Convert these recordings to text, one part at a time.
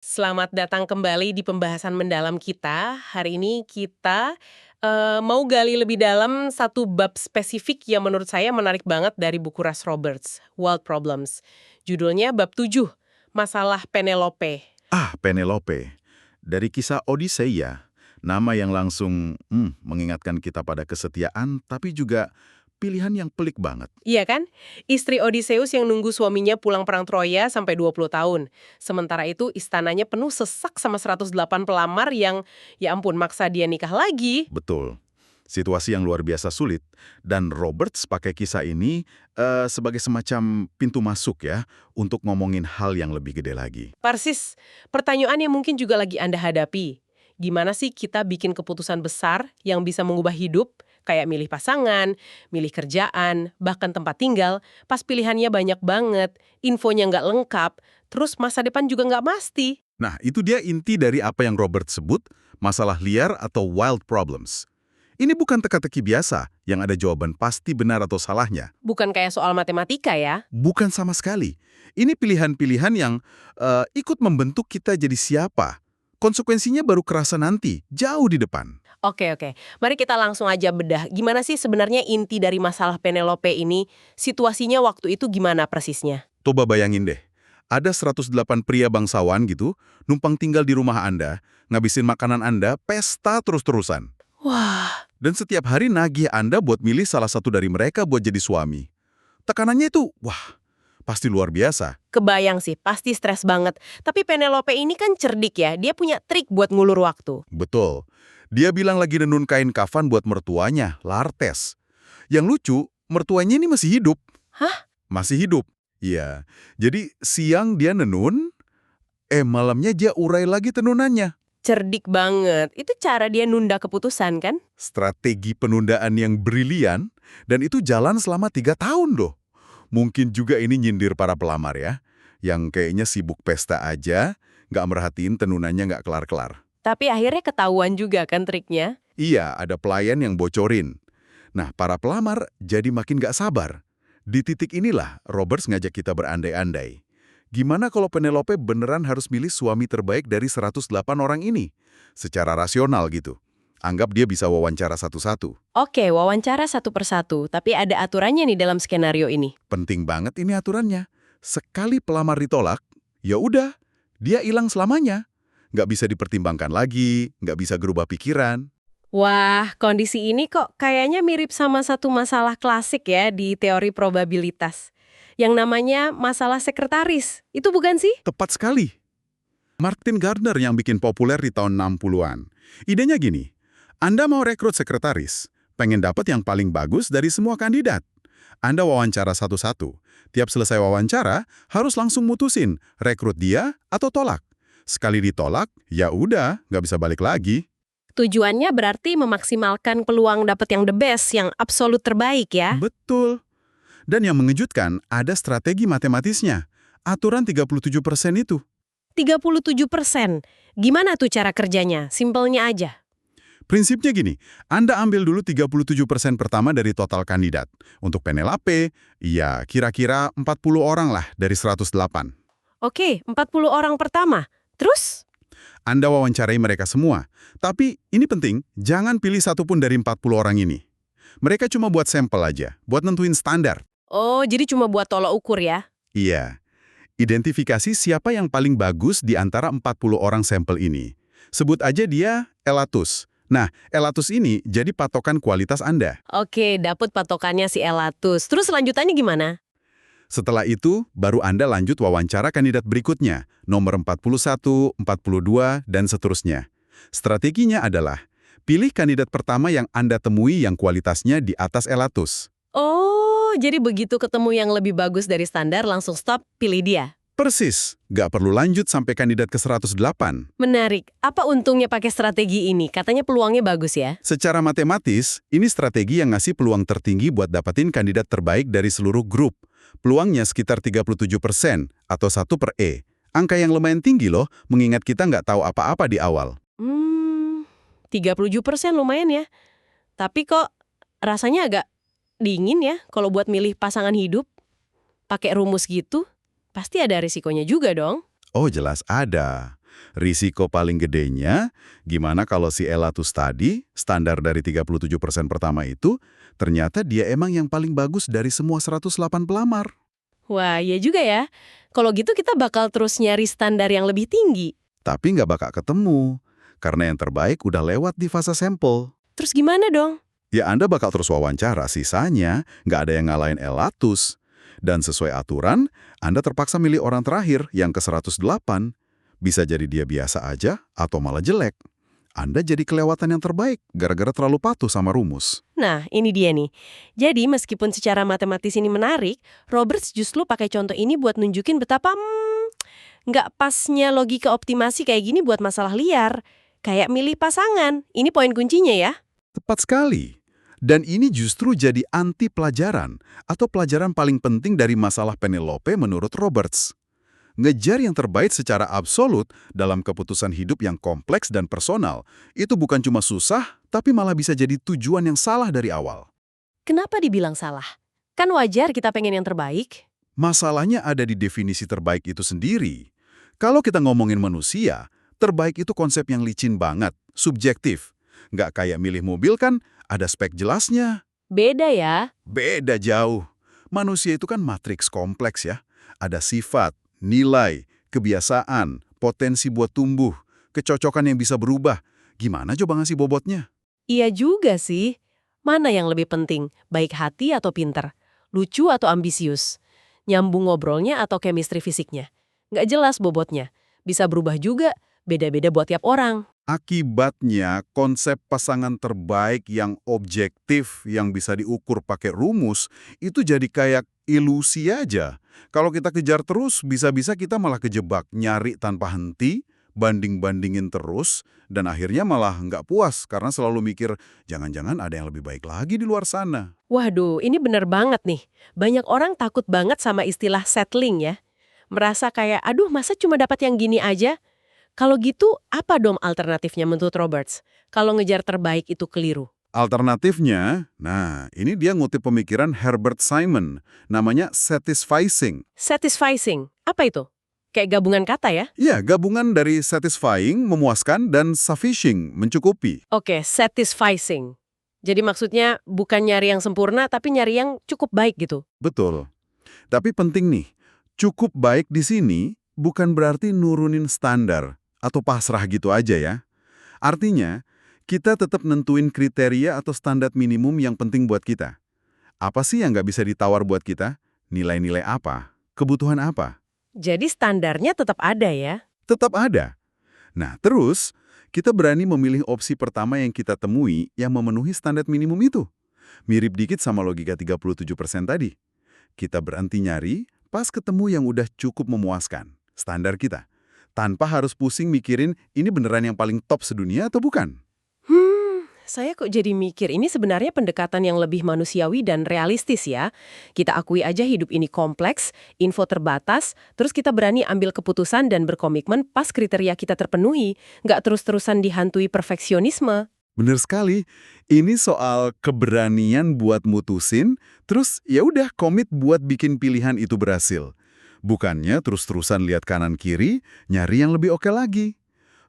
Selamat datang kembali di pembahasan mendalam kita. Hari ini kita mau gali lebih dalam satu bab spesifik yang menurut saya menarik banget dari buku Russ Roberts, World Problems. Judulnya bab 7, Masalah Penelope. Penelope. Dari kisah Odisseia, nama yang langsung mengingatkan kita pada kesetiaan, tapi juga pilihan yang pelik banget. Iya kan? Istri Odysseus yang nunggu suaminya pulang perang Troya sampai 20 tahun. Sementara itu istananya penuh sesak sama 108 pelamar yang, ya ampun, maksa dia nikah lagi. Betul. Situasi yang luar biasa sulit, dan Roberts pakai kisah ini sebagai semacam pintu masuk ya, untuk ngomongin hal yang lebih gede lagi. Persis, pertanyaan yang mungkin juga lagi Anda hadapi. Gimana sih kita bikin keputusan besar yang bisa mengubah hidup, kayak milih pasangan, milih kerjaan, bahkan tempat tinggal, pas pilihannya banyak banget, infonya nggak lengkap, terus masa depan juga nggak pasti. Nah, itu dia inti dari apa yang Roberts sebut masalah liar atau wild problems. Ini bukan teka-teki biasa yang ada jawaban pasti benar atau salahnya. Bukan kayak soal matematika ya. Bukan sama sekali. Ini pilihan-pilihan yang ikut membentuk kita jadi siapa. Konsekuensinya baru kerasa nanti, jauh di depan. Oke. Mari kita langsung aja bedah. Gimana sih sebenarnya inti dari masalah Penelope ini? Situasinya waktu itu gimana persisnya? Coba bayangin deh, ada 108 pria bangsawan gitu, numpang tinggal di rumah Anda, ngabisin makanan Anda, pesta terus-terusan. Wah, Dan setiap hari nagih Anda buat milih salah satu dari mereka buat jadi suami. Tekanannya itu, wah, pasti luar biasa. kebayang sih, pasti stres banget. Tapi Penelope ini kan cerdik ya, dia punya trik buat ngulur waktu. Betul. Dia bilang lagi nenun kain kafan buat mertuanya, Lartes. Yang lucu, mertuanya ini masih hidup. Hah? Masih hidup. Iya. Jadi siang dia nenun, malamnya dia urai lagi tenunannya. Cerdik banget. Itu cara dia nunda keputusan kan? Strategi penundaan yang brilian, dan itu jalan selama 3 tahun loh. Mungkin juga ini nyindir para pelamar ya, yang kayaknya sibuk pesta aja, nggak merhatiin tenunannya nggak kelar-kelar. Tapi akhirnya ketahuan juga kan triknya. Iya, ada pelayan yang bocorin. Nah, para pelamar jadi makin nggak sabar. Di titik inilah Roberts ngajak kita berandai-andai. Gimana kalau Penelope beneran harus milih suami terbaik dari 108 orang ini? Secara rasional gitu. Anggap dia bisa wawancara satu-satu. Oke, wawancara satu persatu. Tapi ada aturannya nih dalam skenario ini. Penting banget ini aturannya. Sekali pelamar ditolak, ya udah, dia hilang selamanya. Nggak bisa dipertimbangkan lagi, nggak bisa gerubah pikiran. Wah, kondisi ini kok kayaknya mirip sama satu masalah klasik ya di teori probabilitas. Yang namanya masalah sekretaris. Itu bukan sih? Tepat sekali. Martin Gardner yang bikin populer di tahun 60-an. Idenya gini, Anda mau rekrut sekretaris, pengen dapat yang paling bagus dari semua kandidat. Anda wawancara satu-satu. Tiap selesai wawancara, harus langsung mutusin, rekrut dia atau tolak. Sekali ditolak, ya udah, nggak bisa balik lagi. Tujuannya berarti memaksimalkan peluang dapat yang the best, yang absolut terbaik ya. Betul. Dan yang mengejutkan, ada strategi matematisnya. Aturan 37% itu. 37%. Gimana tuh cara kerjanya? Simpelnya aja. Prinsipnya gini, Anda ambil dulu 37% pertama dari total kandidat. Untuk Penelope, ya kira-kira 40 orang lah dari 108. Oke, 40 orang pertama. Terus? Anda wawancarai mereka semua. Tapi ini penting, jangan pilih satu pun dari 40 orang ini. Mereka cuma buat sampel aja, buat nentuin standar. Oh, jadi cuma buat tolok ukur ya? Iya. Identifikasi siapa yang paling bagus di antara 40 orang sampel ini. Sebut aja dia Elatus. Nah, Elatus ini jadi patokan kualitas Anda. Oke, dapet patokannya si Elatus. Terus lanjutannya gimana? Setelah itu, baru Anda lanjut wawancara kandidat berikutnya, nomor 41, 42, dan seterusnya. Strateginya adalah, pilih kandidat pertama yang Anda temui yang kualitasnya di atas Elatus. Oh, jadi begitu ketemu yang lebih bagus dari standar, langsung stop, pilih dia. Persis, nggak perlu lanjut sampai kandidat ke 108. Menarik. Apa untungnya pakai strategi ini? Katanya peluangnya bagus ya? Secara matematis, ini strategi yang ngasih peluang tertinggi buat dapetin kandidat terbaik dari seluruh grup. Peluangnya sekitar 37% atau 1/E. Angka yang lumayan tinggi loh, mengingat kita nggak tahu apa-apa di awal. 37% lumayan ya. Tapi kok rasanya agak dingin ya kalau buat milih pasangan hidup. Pakai rumus gitu, pasti ada risikonya juga dong. Oh jelas ada. Risiko paling gedenya, gimana kalau si Elatus tadi, standar dari 37% pertama itu, ternyata dia emang yang paling bagus dari semua 108 pelamar. Wah, iya juga ya. Kalau gitu kita bakal terus nyari standar yang lebih tinggi. Tapi nggak bakal ketemu, karena yang terbaik udah lewat di fase sampel. Terus gimana dong? Ya Anda bakal terus wawancara, sisanya nggak ada yang ngalahin Elatus. Dan sesuai aturan, Anda terpaksa milih orang terakhir yang ke 108. Bisa jadi dia biasa aja atau malah jelek. Anda jadi kelewatan yang terbaik gara-gara terlalu patuh sama rumus. Nah, ini dia nih. Jadi, meskipun secara matematis ini menarik, Roberts justru pakai contoh ini buat nunjukin betapa nggak pasnya logika optimasi kayak gini buat masalah liar. Kayak milih pasangan. Ini poin kuncinya ya. Tepat sekali. Dan ini justru jadi anti pelajaran atau pelajaran paling penting dari masalah Penelope menurut Roberts. Ngejar yang terbaik secara absolut dalam keputusan hidup yang kompleks dan personal, itu bukan cuma susah, tapi malah bisa jadi tujuan yang salah dari awal. Kenapa dibilang salah? Kan wajar kita pengen yang terbaik. Masalahnya ada di definisi terbaik itu sendiri. Kalau kita ngomongin manusia, terbaik itu konsep yang licin banget, subjektif. Nggak kayak milih mobil kan, ada spek jelasnya. Beda ya. Beda jauh. Manusia itu kan matriks kompleks ya. Ada sifat, nilai, kebiasaan, potensi buat tumbuh, kecocokan yang bisa berubah. Gimana coba ngasih bobotnya? Iya juga sih. Mana yang lebih penting, baik hati atau pinter? Lucu atau ambisius? Nyambung ngobrolnya atau chemistry fisiknya? Nggak jelas bobotnya. Bisa berubah juga, beda-beda buat tiap orang. Akibatnya, konsep pasangan terbaik yang objektif, yang bisa diukur pakai rumus, itu jadi kayak ilusi aja. Kalau kita kejar terus, bisa-bisa kita malah kejebak, nyari tanpa henti, banding-bandingin terus, dan akhirnya malah nggak puas karena selalu mikir, jangan-jangan ada yang lebih baik lagi di luar sana. Waduh, ini bener banget nih. Banyak orang takut banget sama istilah settling ya. Merasa kayak, aduh masa cuma dapat yang gini aja? Kalau gitu, apa dong alternatifnya menurut Roberts? Kalau ngejar terbaik itu keliru. Alternatifnya, nah ini dia ngutip pemikiran Herbert Simon, namanya satisficing. Satisficing, apa itu? Kayak gabungan kata ya? Ya, gabungan dari satisfying, memuaskan, dan sufficing, mencukupi. Oke, satisficing. Jadi maksudnya bukan nyari yang sempurna, tapi nyari yang cukup baik gitu. Betul. Tapi penting nih, cukup baik di sini bukan berarti nurunin standar atau pasrah gitu aja ya. Artinya, kita tetap nentuin kriteria atau standar minimum yang penting buat kita. Apa sih yang nggak bisa ditawar buat kita? Nilai-nilai apa? Kebutuhan apa? Jadi standarnya tetap ada ya? Tetap ada. Nah, terus kita berani memilih opsi pertama yang kita temui yang memenuhi standar minimum itu. Mirip dikit sama logika 37% tadi. Kita berhenti nyari, pas ketemu yang udah cukup memuaskan, standar kita. Tanpa harus pusing mikirin ini beneran yang paling top sedunia atau bukan. Saya kok jadi mikir ini sebenarnya pendekatan yang lebih manusiawi dan realistis ya. Kita akui aja hidup ini kompleks, info terbatas, terus kita berani ambil keputusan dan berkomitmen pas kriteria kita terpenuhi, nggak terus-terusan dihantui perfeksionisme. Bener sekali, ini soal keberanian buat mutusin, terus ya udah komit buat bikin pilihan itu berhasil. Bukannya terus-terusan lihat kanan kiri, nyari yang lebih oke lagi.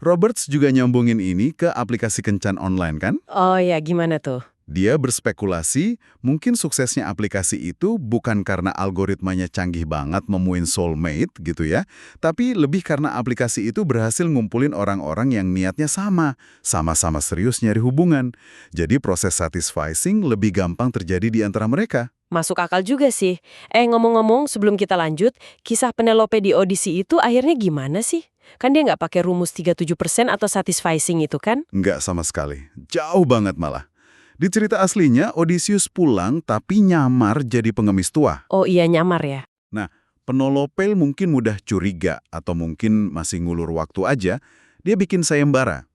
Roberts juga nyambungin ini ke aplikasi kencan online kan? Oh ya, gimana tuh? Dia berspekulasi mungkin suksesnya aplikasi itu bukan karena algoritmanya canggih banget memuin soulmate gitu ya, tapi lebih karena aplikasi itu berhasil ngumpulin orang-orang yang niatnya sama-sama serius nyari hubungan. Jadi proses satisficing lebih gampang terjadi di antara mereka. Masuk akal juga sih. Ngomong-ngomong, sebelum kita lanjut, kisah Penelope di audisi itu akhirnya gimana sih? Kan dia nggak pakai rumus 37% atau satisficing itu kan? Nggak sama sekali. Jauh banget malah. Di cerita aslinya, Odysseus pulang tapi nyamar jadi pengemis tua. Oh iya, nyamar ya. Nah, Penelope mungkin mudah curiga atau mungkin masih ngulur waktu aja, dia bikin sayembara.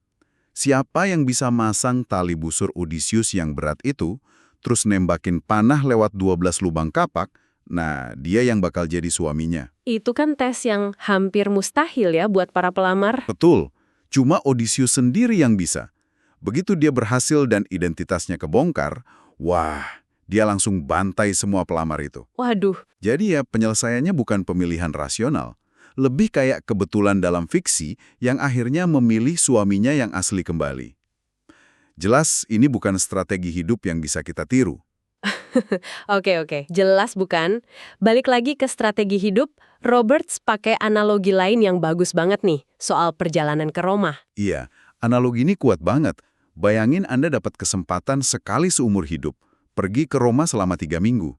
Siapa yang bisa masang tali busur Odysseus yang berat itu, terus nembakin panah lewat 12 lubang kapak, nah dia yang bakal jadi suaminya. Itu kan tes yang hampir mustahil ya buat para pelamar. Betul, cuma Odysseus sendiri yang bisa. Begitu dia berhasil dan identitasnya kebongkar, wah, dia langsung bantai semua pelamar itu. Waduh, Jadi ya penyelesaiannya bukan pemilihan rasional, Lebih kayak kebetulan dalam fiksi yang akhirnya memilih suaminya yang asli kembali. Jelas ini bukan strategi hidup yang bisa kita tiru. Oke, jelas bukan? Balik lagi ke strategi hidup, Roberts pakai analogi lain yang bagus banget nih, soal perjalanan ke Roma. Iya, analogi ini kuat banget. Bayangin Anda dapat kesempatan sekali seumur hidup, pergi ke Roma selama 3 minggu.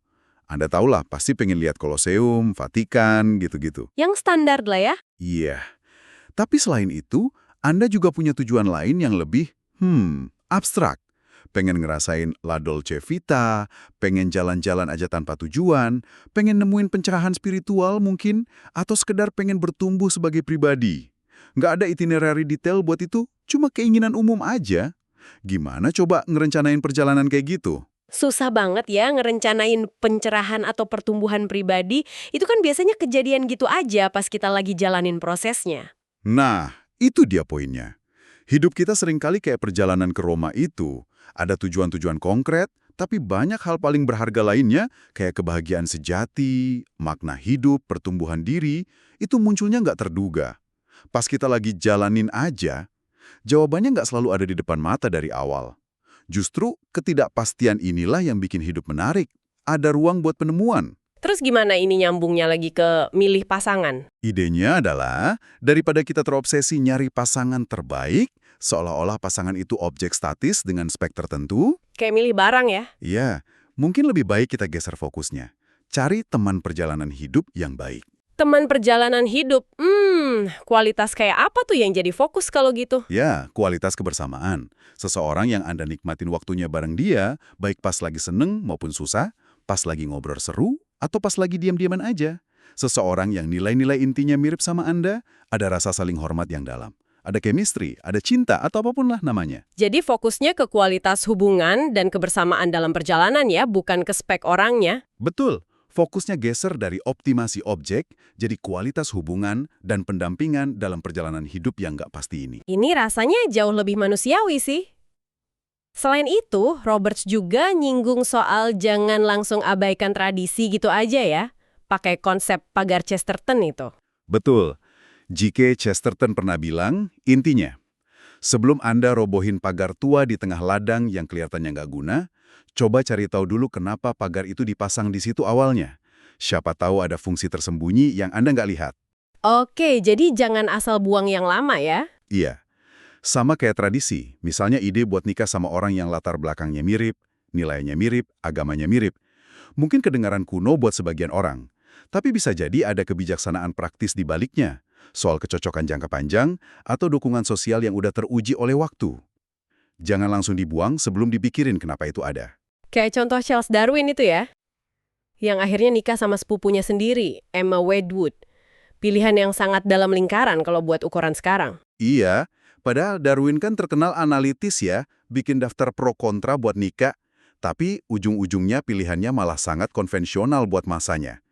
Anda tahulah, pasti pengen lihat Koloseum, Vatikan, gitu-gitu. Yang standar lah ya. Iya. Tapi selain itu, Anda juga punya tujuan lain yang lebih, abstrak. Pengen ngerasain La Dolce Vita, pengen jalan-jalan aja tanpa tujuan, pengen nemuin pencerahan spiritual mungkin, atau sekedar pengen bertumbuh sebagai pribadi. Nggak ada itinerary detail buat itu, cuma keinginan umum aja. Gimana coba ngerencanain perjalanan kayak gitu? Susah banget ya ngerencanain pencerahan atau pertumbuhan pribadi, itu kan biasanya kejadian gitu aja pas kita lagi jalanin prosesnya. Nah, itu dia poinnya. Hidup kita seringkali kayak perjalanan ke Roma itu. Ada tujuan-tujuan konkret, tapi banyak hal paling berharga lainnya, kayak kebahagiaan sejati, makna hidup, pertumbuhan diri, itu munculnya nggak terduga. Pas kita lagi jalanin aja, jawabannya nggak selalu ada di depan mata dari awal. Justru ketidakpastian inilah yang bikin hidup menarik. Ada ruang buat penemuan. Terus gimana ini nyambungnya lagi ke milih pasangan? Idenya adalah, daripada kita terobsesi nyari pasangan terbaik, seolah-olah pasangan itu objek statis dengan spek tertentu, Kayak milih barang ya? ya, mungkin lebih baik kita geser fokusnya. Cari teman perjalanan hidup yang baik. Teman perjalanan hidup, kualitas kayak apa tuh yang jadi fokus kalau gitu? Ya, kualitas kebersamaan. Seseorang yang Anda nikmatin waktunya bareng dia, baik pas lagi seneng maupun susah, pas lagi ngobrol seru, atau pas lagi diam-diaman aja. Seseorang yang nilai-nilai intinya mirip sama Anda, ada rasa saling hormat yang dalam. Ada chemistry, ada cinta, atau apapun lah namanya. Jadi fokusnya ke kualitas hubungan dan kebersamaan dalam perjalanan ya, bukan ke spek orangnya. Betul. Fokusnya geser dari optimasi objek, jadi kualitas hubungan dan pendampingan dalam perjalanan hidup yang nggak pasti ini. Ini rasanya jauh lebih manusiawi sih. Selain itu, Roberts juga nyinggung soal jangan langsung abaikan tradisi gitu aja ya. Pakai konsep pagar Chesterton itu. Betul. G.K. Chesterton pernah bilang, intinya, sebelum Anda robohin pagar tua di tengah ladang yang kelihatannya nggak guna, coba cari tahu dulu kenapa pagar itu dipasang di situ awalnya. Siapa tahu ada fungsi tersembunyi yang Anda nggak lihat. Oke, jadi jangan asal buang yang lama ya. Iya. Sama kayak tradisi, misalnya ide buat nikah sama orang yang latar belakangnya mirip, nilainya mirip, agamanya mirip. Mungkin kedengaran kuno buat sebagian orang, tapi bisa jadi ada kebijaksanaan praktis di baliknya, soal kecocokan jangka panjang atau dukungan sosial yang udah teruji oleh waktu. Jangan langsung dibuang sebelum dipikirin kenapa itu ada. Kayak contoh Charles Darwin itu ya. Yang akhirnya nikah sama sepupunya sendiri, Emma Wedgwood. Pilihan yang sangat dalam lingkaran kalau buat ukuran sekarang. Iya, padahal Darwin kan terkenal analitis ya, bikin daftar pro kontra buat nikah, tapi ujung-ujungnya pilihannya malah sangat konvensional buat masanya.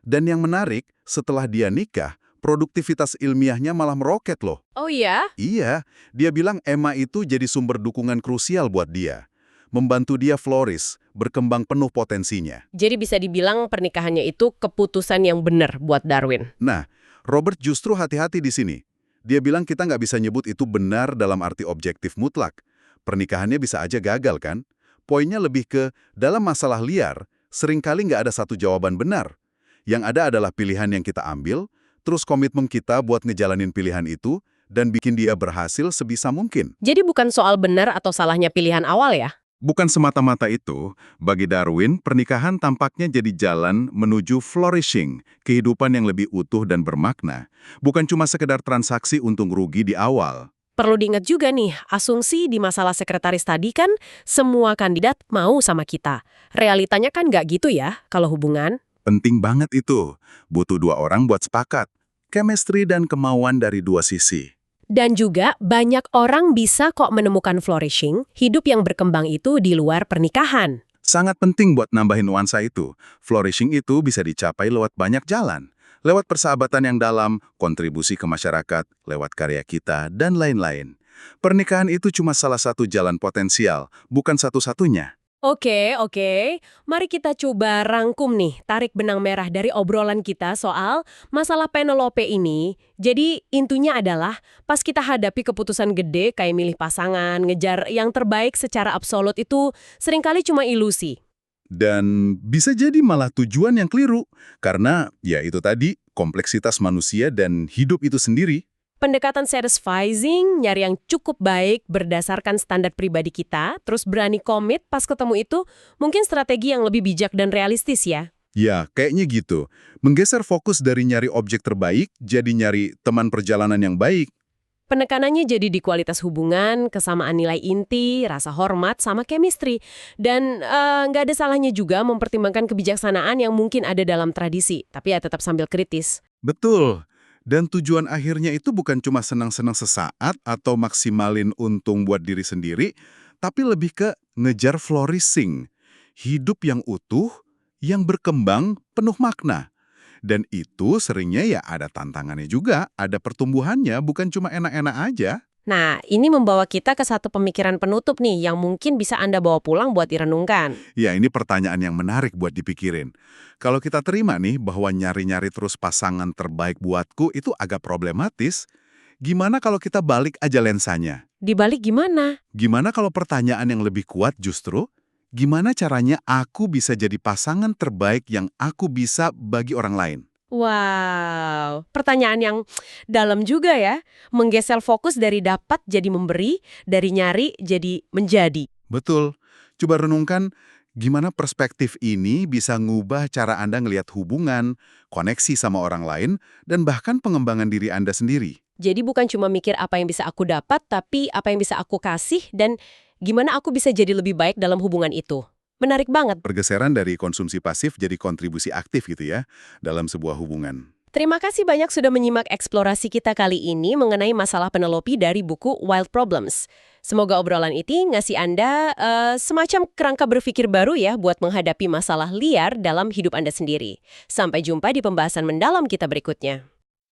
Dan yang menarik, setelah dia nikah, produktivitas ilmiahnya malah meroket loh. Oh iya? Iya, dia bilang Emma itu jadi sumber dukungan krusial buat dia. Membantu dia flourish, berkembang penuh potensinya. Jadi bisa dibilang pernikahannya itu keputusan yang benar buat Darwin. Nah, Robert justru hati-hati di sini. Dia bilang kita nggak bisa nyebut itu benar dalam arti objektif mutlak. Pernikahannya bisa aja gagal kan? Poinnya lebih ke, dalam masalah liar, seringkali nggak ada satu jawaban benar. Yang ada adalah pilihan yang kita ambil, terus komitmen kita buat ngejalanin pilihan itu, dan bikin dia berhasil sebisa mungkin. Jadi bukan soal benar atau salahnya pilihan awal ya? Bukan semata-mata itu, bagi Darwin, pernikahan tampaknya jadi jalan menuju flourishing, kehidupan yang lebih utuh dan bermakna, bukan cuma sekedar transaksi untung rugi di awal. Perlu diingat juga nih, asumsi di masalah sekretaris tadi kan semua kandidat mau sama kita. Realitanya kan nggak gitu ya kalau hubungan. Penting banget itu, butuh dua orang buat sepakat, chemistry dan kemauan dari dua sisi. Dan juga banyak orang bisa kok menemukan flourishing, hidup yang berkembang itu di luar pernikahan. Sangat penting buat nambahin nuansa itu. Flourishing itu bisa dicapai lewat banyak jalan. Lewat persahabatan yang dalam, kontribusi ke masyarakat, lewat karya kita, dan lain-lain. Pernikahan itu cuma salah satu jalan potensial, bukan satu-satunya. Oke. Mari kita coba rangkum nih, tarik benang merah dari obrolan kita soal masalah Penelope ini. Jadi intinya adalah pas kita hadapi keputusan gede kayak milih pasangan, ngejar yang terbaik secara absolut itu seringkali cuma ilusi. Dan bisa jadi malah tujuan yang keliru, karena ya itu tadi, kompleksitas manusia dan hidup itu sendiri. Pendekatan satisfying, nyari yang cukup baik berdasarkan standar pribadi kita, terus berani komit pas ketemu itu, mungkin strategi yang lebih bijak dan realistis ya. Ya, kayaknya gitu. Menggeser fokus dari nyari objek terbaik, jadi nyari teman perjalanan yang baik. Penekanannya jadi di kualitas hubungan, kesamaan nilai inti, rasa hormat, sama chemistry. Dan nggak ada salahnya juga mempertimbangkan kebijaksanaan yang mungkin ada dalam tradisi, tapi ya tetap sambil kritis. Betul. Dan tujuan akhirnya itu bukan cuma senang-senang sesaat atau maksimalin untung buat diri sendiri, tapi lebih ke ngejar flourishing. Hidup yang utuh, yang berkembang, penuh makna. Dan itu seringnya ya ada tantangannya juga, ada pertumbuhannya, bukan cuma enak-enak aja. Nah, ini membawa kita ke satu pemikiran penutup nih yang mungkin bisa Anda bawa pulang buat direnungkan. Ya, ini pertanyaan yang menarik buat dipikirin. Kalau kita terima nih bahwa nyari-nyari terus pasangan terbaik buatku itu agak problematis, gimana kalau kita balik aja lensanya? Dibalik gimana? Gimana kalau pertanyaan yang lebih kuat justru, gimana caranya aku bisa jadi pasangan terbaik yang aku bisa bagi orang lain? Wow, pertanyaan yang dalam juga ya. Menggeser fokus dari dapat jadi memberi, dari nyari jadi menjadi. Betul. Coba renungkan gimana perspektif ini bisa ngubah cara Anda ngelihat hubungan, koneksi sama orang lain, dan bahkan pengembangan diri Anda sendiri. Jadi bukan cuma mikir apa yang bisa aku dapat, tapi apa yang bisa aku kasih dan gimana aku bisa jadi lebih baik dalam hubungan itu. Menarik banget. Pergeseran dari konsumsi pasif jadi kontribusi aktif gitu ya, dalam sebuah hubungan. Terima kasih banyak sudah menyimak eksplorasi kita kali ini mengenai masalah Penelope dari buku Wild Problems. Semoga obrolan ini ngasih Anda semacam kerangka berpikir baru ya buat menghadapi masalah liar dalam hidup Anda sendiri. Sampai jumpa di pembahasan mendalam kita berikutnya.